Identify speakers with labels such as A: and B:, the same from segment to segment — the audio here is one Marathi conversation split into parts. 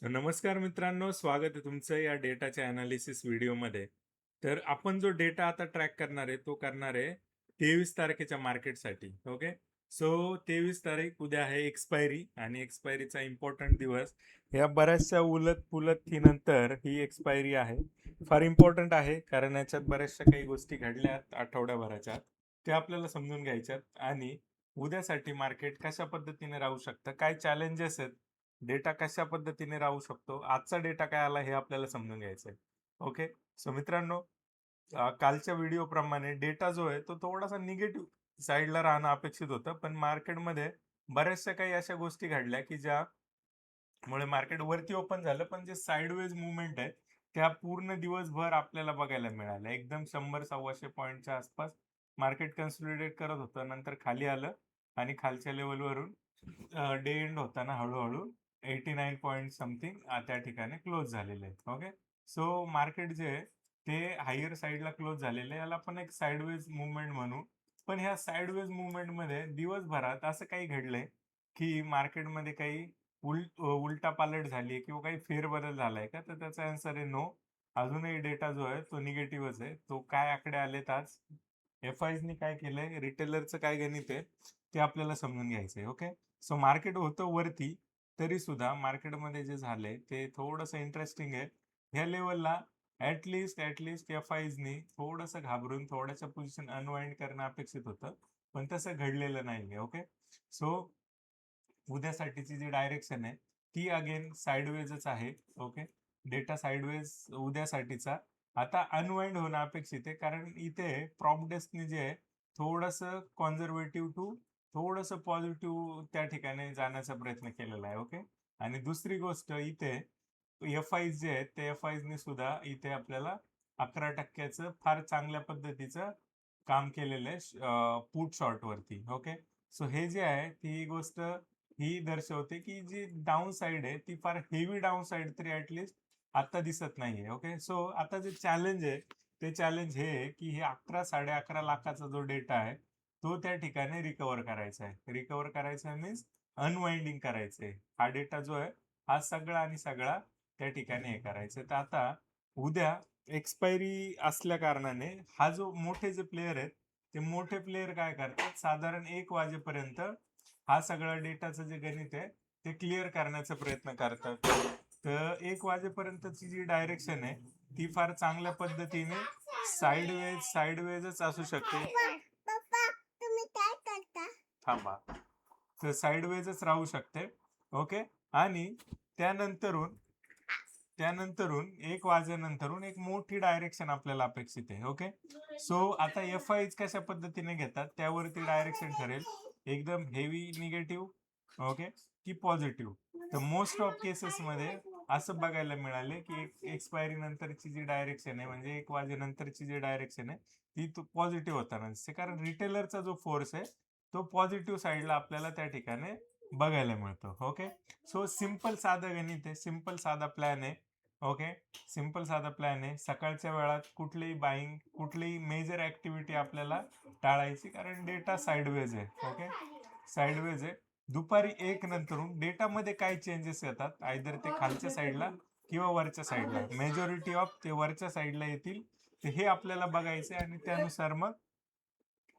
A: नमस्कार मित्रांनो, स्वागत आहे तुमचं या डेटाच्या अनालिसिस व्हिडिओमध्ये. तर आपण जो डेटा आता ट्रॅक करणार आहे, तो करणार आहे 23 तारखेच्या मार्केटसाठी. ओके. सो 23 तारीख उद्या आहे एक्सपायरी आणि एक्सपायरीचा इम्पॉर्टंट दिवस. या बऱ्याचशा उलट-पुलट ही एक्सपायरी आहे. फार इम्पॉर्टंट आहे कारण याच्यात बऱ्याचशा काही गोष्टी घडल्यात आठवड्याभराच्या. त्या आपल्याला समजून घ्यायच्यात आणि उद्यासाठी मार्केट कशा पद्धतीने राहू शकतं, काय चॅलेंजेस आहेत, डेटा कशा पद्धतीने राहू शकतो, आजचा डेटा काय आला हे आपल्याला समजून घ्यायचंय. ओके. सो मित्रांनो, कालच्या व्हिडिओ प्रमाणे डेटा जो आहे तो थोडासा निगेटिव्ह साईडला राहणं अपेक्षित होतं, पण मार्केटमध्ये बऱ्याचशा काही अशा गोष्टी घडल्या की ज्यामुळे मार्केट वरती ओपन झालं, पण जे साइडवेज मुवमेंट आहे त्या पूर्ण दिवसभर आपल्याला बघायला मिळाल्या. एकदम 100-125 पॉईंटच्या आसपास मार्केट कन्सोलिडेट करत होतं, नंतर खाली आलं आणि खालच्या लेवलवरून डे एंड होताना हळूहळू 89 पॉईंट समथिंग त्या ठिकाणी क्लोज झालेले आहेत. ओके. सो मार्केट जे आहे ते हायर साईडला क्लोज झालेलं आहे. याला आपण एक साइडवेज मुवमेंट म्हणू. पण ह्या साइडवेज मुवमेंटमध्ये दिवसभरात असं काही घडलंय की मार्केटमध्ये काही उलटापालट झाली किंवा काही फेरबदल झालाय का? तर त्याचा आन्सर आहे नो. अजूनही डेटा जो आहे तो निगेटिव्हच आहे. तो काय आकडे आलेत आज, एफ-आयजनी काय केलंय, रिटेलरचं काय गणित आहे, ते आपल्याला समजून घ्यायचंय. ओके. सो मार्केट होतं वरती, तरी सुद्धा मार्केटमध्ये जे झालंय ते थोडंसं इंटरेस्टिंग आहे. ह्या लेवलला ऍटलिस्ट एफ-आयजनी थोडंसं घाबरून थोड्याशा पोझिशन अनवाइंड करणं अपेक्षित होतं, पण तसं घडलेलं नाहीये. ओके. सो उद्यासाठीची जी डायरेक्शन आहे ती अगेन साइडवेजच आहे. ओके. डेटा साइडवेज उद्यासाठीचा आता अनवाइंड होणं अपेक्षित आहे, कारण इथे प्रॉप डेस्कने जे आहे थोडंसं कॉन्झर्वेटिव्ह टू थोडंसं पॉझिटिव्ह त्या ठिकाणी जाण्याचा प्रयत्न केलेला आहे. ओके. आणि दुसरी गोष्ट इथे एफ-आयज जे आहेत ते एफ-आयजने सुद्धा इथे आपल्याला 11% फार चांगल्या पद्धतीचं काम केलेलं आहे पुट शॉर्ट वरती. ओके. सो हे जे आहे ती गोष्ट ही दर्शवते की जी डाऊन साइड आहे ती फार हेवी डाऊन साइड तरी ऍटलिस्ट आता दिसत नाहीये. ओके. सो आता जे चॅलेंज आहे ते चॅलेंज हे आहे की हे 11-11.5 लाखाचा जो डेटा आहे तो त्या ठिकाणी रिकव्हर करायचा आहे. रिकव्हर करायचा मीन्स अनवाइंडिंग करायचंय. हा डेटा जो आहे हा सगळा आणि सगळा त्या ठिकाणी हे करायचं. तर आता उद्या एक्सपायरी असल्या कारणाने हा जो मोठे जे प्लेयर आहेत ते मोठे प्लेयर काय करतात, साधारण 1 वाजेपर्यंत हा सगळा डेटाचं जे गणित आहे ते क्लिअर करण्याचा प्रयत्न करतात. तर 1 वाजेपर्यंतची जी डायरेक्शन आहे ती फार चांगल्या पद्धतीने साइडवेजच असू शकते. तुम्ही काय करता, थांबा. तर साइडवेजच राहू शकते. ओके. आणि त्यानंतरून त्यानंतरून 1 वाजेनंतरून एक मोठी डायरेक्शन आपल्याला अपेक्षित आहे. ओके. सो आता एफ-आयज कशा पद्धतीने घेतात त्यावरती डायरेक्शन ठरेल. एकदम हेवी निगेटिव्ह, ओके, की पॉझिटिव्ह. तर मोस्ट ऑफ केसेसमध्ये असं बघायला मिळाले की एक्सपायरी नंतरची जी डायरेक्शन आहे, म्हणजे 1 वाजेनंतरची जी डायरेक्शन आहे ती पॉझिटिव्ह होताना दिसते, कारण रिटेलरचा जो फोर्स आहे तो पॉझिटिव्ह साईडला आपल्याला त्या ठिकाणी बघायला मिळतो. ओके. सो सिंपल साधं गणित आहे, सिंपल साधा प्लॅन आहे. ओके. सिंपल साधा प्लॅन आहे. सकाळच्या वेळात कुठलीही बाईंग, कुठलीही मेजर ऍक्टिव्हिटी आपल्याला टाळायची, कारण डेटा साइडवेज आहे. ओके. साइडवेज आहे. दुपारी 1 नंतरून डेटामध्ये काय चेंजेस येतात, आयदर ते खालच्या साईडला किंवा वरच्या साईडला, मेजॉरिटी ऑफ ते वरच्या साईडला येतील. तर हे आपल्याला बघायचं आणि त्यानुसार मग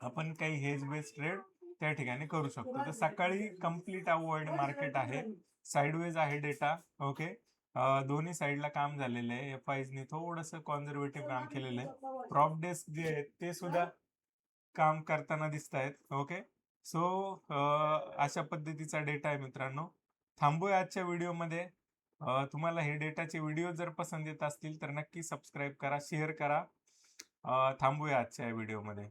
A: आपण काही हेज बेस ट्रेड त्या ठिकाणी करू शकतो. तर सकाळी कम्प्लीट अवॉइड मार्केट आहे, साइडवेज आहे डेटा. ओके. दोन्ही साईडला काम झालेलं आहे. एफ-आयजनी थोडंसं कॉन्झर्वेटिव्ह काम केलेलं आहे. प्रॉप डेस्क जे आहेत ते सुद्धा काम करताना दिसत आहेत. ओके. सो अशा पद्धतीचा डेटा आहे मित्रांनो. थांबूया आजच्या व्हिडिओमध्ये. तुम्हाला हे डेटाचे व्हिडिओ जर पसंत येत असतील तर नक्की सबस्क्राईब करा, शेअर करा. थांबूया आजच्या व्हिडिओमध्ये.